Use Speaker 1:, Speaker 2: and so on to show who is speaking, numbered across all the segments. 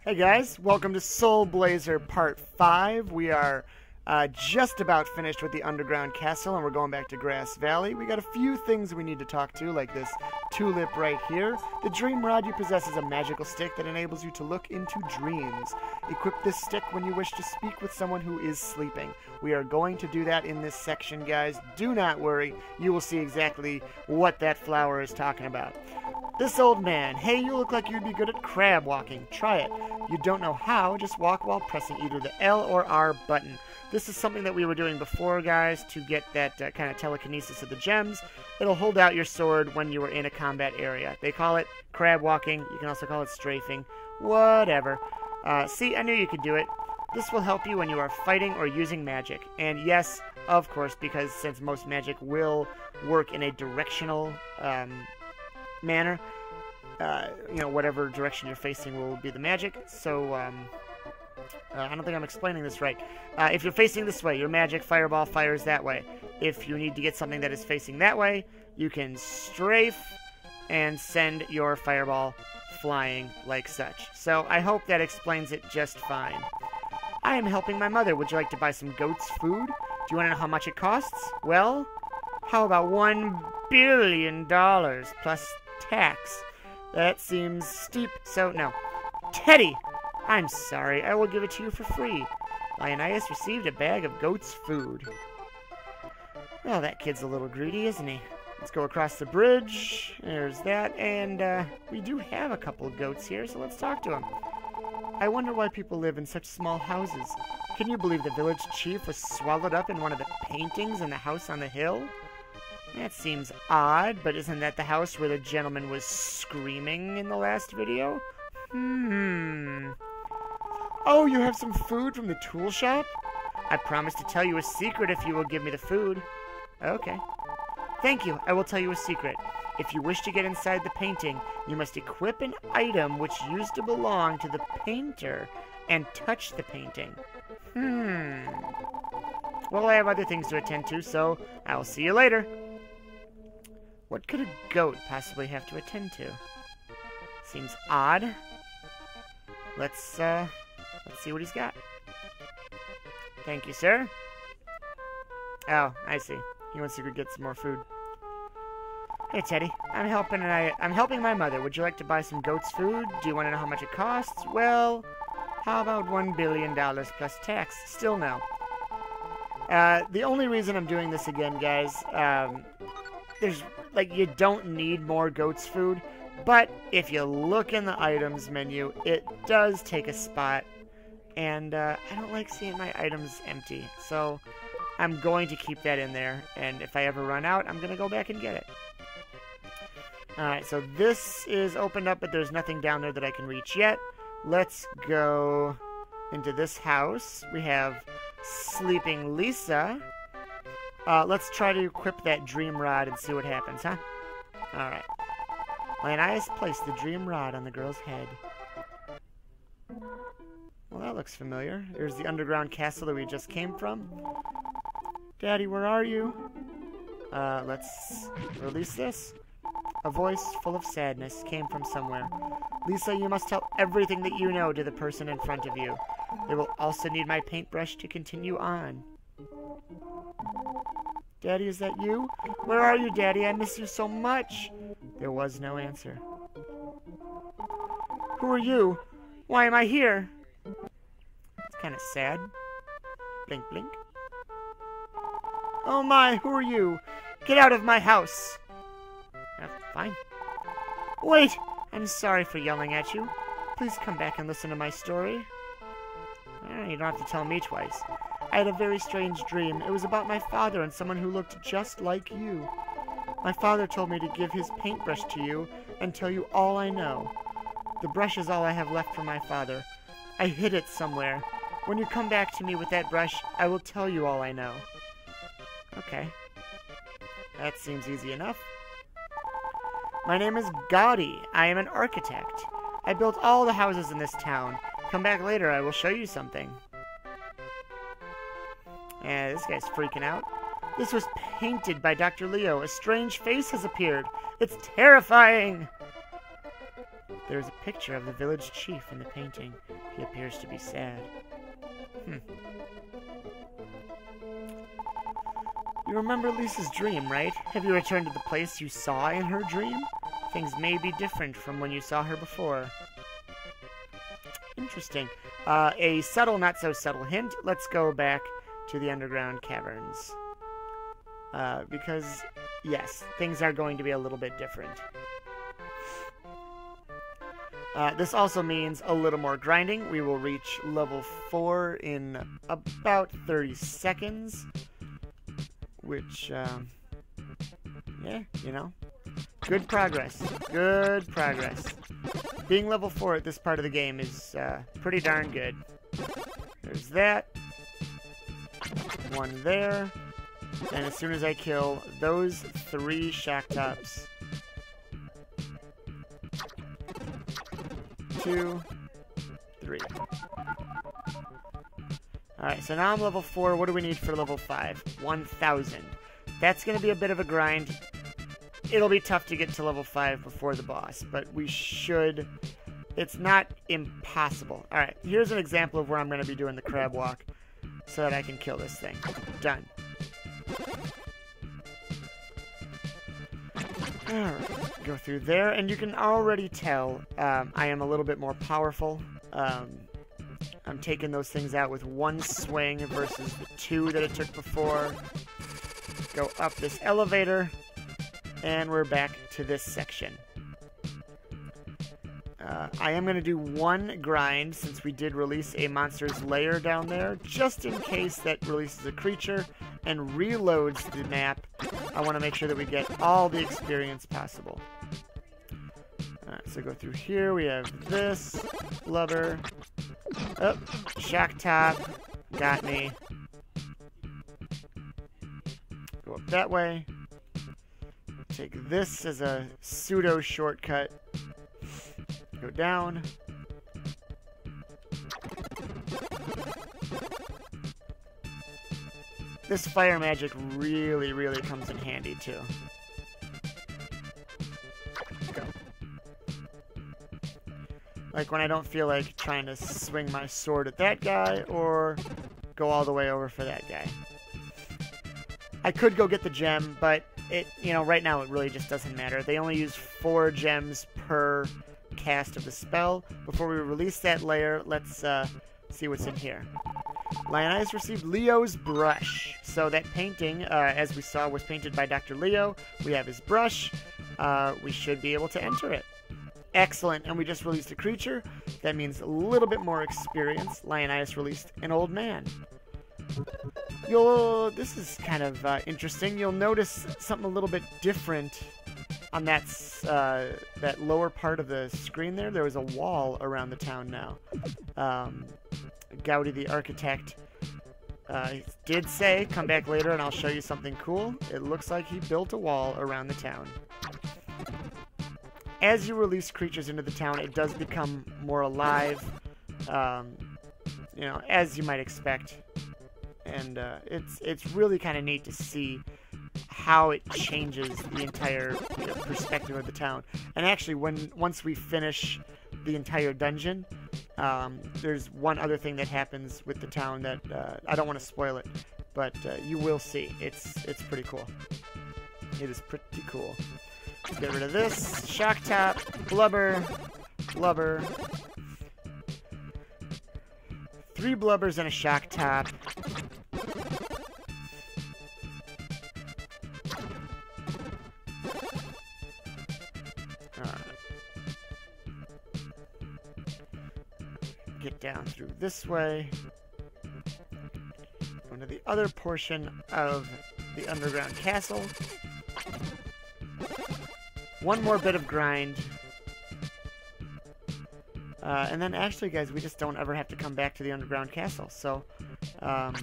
Speaker 1: Hey guys, welcome to Soul Blazer Part 5. We are just about finished with the underground castle and we're going back to Grass Valley. We got a few things we need to talk to, like this tulip right here. The dream rod you possess is a magical stick that enables you to look into dreams. Equip this stick when you wish to speak with someone who is sleeping. We are going to do that in this section, guys. Do not worry, you will see exactly what that flower is talking about. This old man, hey, you look like you'd be good at crab walking. Try it. You don't know how, just walk while pressing either the L or R button. This is something that we were doing before, guys, to get that kind of telekinesis of the gems. It'll hold out your sword when you are in a combat area. They call it crab walking. You can also call it strafing. Whatever. See, I knew you could do it. This will help you when you are fighting or using magic. And yes, of course, because since most magic will work in a directional manner, whatever direction you're facing will be the magic. So, I don't think I'm explaining this right. If you're facing this way, your magic fireball fires that way. If you need to get something that is facing that way, you can strafe and send your fireball flying like such. So, I hope that explains it just fine. I am helping my mother. Would you like to buy some goat's food? Do you want to know how much it costs? Well, how about $1 billion plus tax? That seems steep, so no. Teddy! I'm sorry, I will give it to you for free. Leonidas received a bag of goat's food. Well, that kid's a little greedy, isn't he? Let's go across the bridge. There's that, and we do have a couple of goats here, so let's talk to them. I wonder why people live in such small houses. Can you believe the village chief was swallowed up in one of the paintings in the house on the hill? That seems odd, but isn't that the house where the gentleman was screaming in the last video? Oh, you have some food from the tool shop? I promise to tell you a secret if you will give me the food. Okay. Thank you. I will tell you a secret. If you wish to get inside the painting, you must equip an item which used to belong to the painter and touch the painting. Well, I have other things to attend to, so I'll see you later. What could a goat possibly have to attend to? Seems odd. Let's see what he's got. Thank you, sir. Oh, I see. He wants to go get some more food. Hey, Teddy. I'm helping my mother. Would you like to buy some goat's food? Do you want to know how much it costs? Well, how about $1 billion plus tax? Still no. The only reason I'm doing this again, guys, you don't need more goat's food, but if you look in the items menu, it does take a spot, and I don't like seeing my items empty, so I'm going to keep that in there, and if I ever run out, I'm going to go back and get it. Alright, so this is opened up, but there's nothing down there that I can reach yet. Let's go into this house. We have Sleeping Lisa. Let's try to equip that dream rod and see what happens, huh? Alright. Leonidas placed the dream rod on the girl's head. Well, that looks familiar. There's the underground castle that we just came from. Daddy, where are you? Let's release this. A voice full of sadness came from somewhere. Lisa, you must tell everything that you know to the person in front of you. They will also need my paintbrush to continue on. Daddy, is that you? Where are you, Daddy? I miss you so much. There was no answer. Who are you? Why am I here? It's kind of sad. Blink, blink. Oh my, who are you? Get out of my house. Fine. Wait! I'm sorry for yelling at you. Please come back and listen to my story. You don't have to tell me twice. I had a very strange dream. It was about my father and someone who looked just like you. My father told me to give his paintbrush to you and tell you all I know. The brush is all I have left from my father. I hid it somewhere. When you come back to me with that brush, I will tell you all I know. Okay. That seems easy enough. My name is Gaudi. I am an architect. I built all the houses in this town. Come back later, I will show you something. Yeah, this guy's freaking out. This was painted by Dr. Leo. A strange face has appeared. It's terrifying! There's a picture of the village chief in the painting. He appears to be sad. You remember Lisa's dream, right? Have you returned to the place you saw in her dream? Things may be different from when you saw her before. Interesting. A subtle, not so subtle hint. Let's go back to the underground caverns. Because, yes, things are going to be a little bit different. This also means a little more grinding. We will reach level 4 in about 30 seconds. Which, yeah, you know, good progress. Good progress. Being level 4 at this part of the game is pretty darn good. There's that. One there. And as soon as I kill those 3 shock tops, 2, 3. Alright, so now I'm level 4. What do we need for level 5? 1,000. That's going to be a bit of a grind. It'll be tough to get to level 5 before the boss, but we should... It's not impossible. Alright, here's an example of where I'm going to be doing the crab walk so that I can kill this thing. Done. Alright, go through there, and you can already tell I am a little bit more powerful. I'm taking those things out with 1 swing versus the 2 that it took before. Go up this elevator, and we're back to this section. I am going to do 1 grind, since we did release a monster's lair down there, just in case that releases a creature and reloads the map. I want to make sure that we get all the experience possible. So go through here, we have this, blubber, oh, shock top, got me. Go up that way. Take this as a pseudo shortcut. Go down. This fire magic really, really comes in handy too. Go. Like when I don't feel like trying to swing my sword at that guy or go all the way over for that guy. I could go get the gem, but it, you know, right now it really just doesn't matter. They only use 4 gems per cast of the spell. Before we release that layer, let's see what's in here. Lionias received Leo's brush. So that painting, as we saw, was painted by Dr. Leo. We have his brush. We should be able to enter it. Excellent. And we just released a creature. That means a little bit more experience. Lionias released an old man. This is kind of interesting. You'll notice something a little bit different on that lower part of the screen there. There was a wall around the town now. Gaudi the architect did say, come back later and I'll show you something cool. It looks like he built a wall around the town. As you release creatures into the town, it does become more alive, you know, as you might expect. And it's really kind of neat to see how it changes the entire, you know, perspective of the town. And actually, once we finish the entire dungeon, there's one other thing that happens with the town that I don't want to spoil it, but you will see. It's pretty cool. It is pretty cool. Let's get rid of this. Shock top, blubber, blubber. 3 blubbers and a shock top. Get down through this way. Go to the other portion of the underground castle. 1 more bit of grind. And then actually, guys, we just don't ever have to come back to the underground castle. So, you know,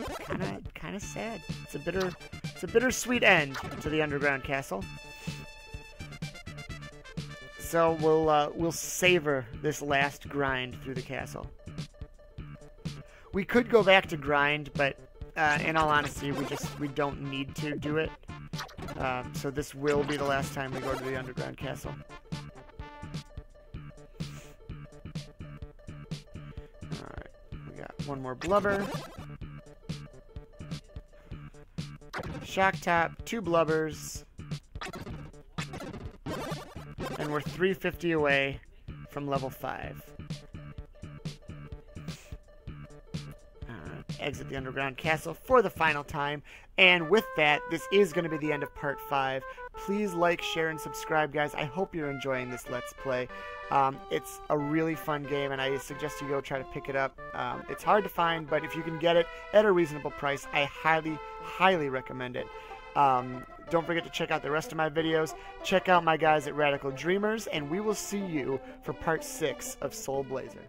Speaker 1: it's kind of sad. It's a bittersweet end to the underground castle. So we'll savor this last grind through the castle. We could go back to grind, but in all honesty, we don't need to do it. So this will be the last time we go to the underground castle. One more blubber. Shock top, 2 blubbers. And we're 350 away from level 5. Exit the underground castle for the final time. And with that, this is going to be the end of part 5. Please like, share, and subscribe, guys. I hope you're enjoying this Let's Play. It's a really fun game, and I suggest you go try to pick it up. It's hard to find, but if you can get it at a reasonable price, I highly, highly recommend it. Don't forget to check out the rest of my videos. Check out my guys at Radical Dreamers, and we will see you for part 6 of Soul Blazer.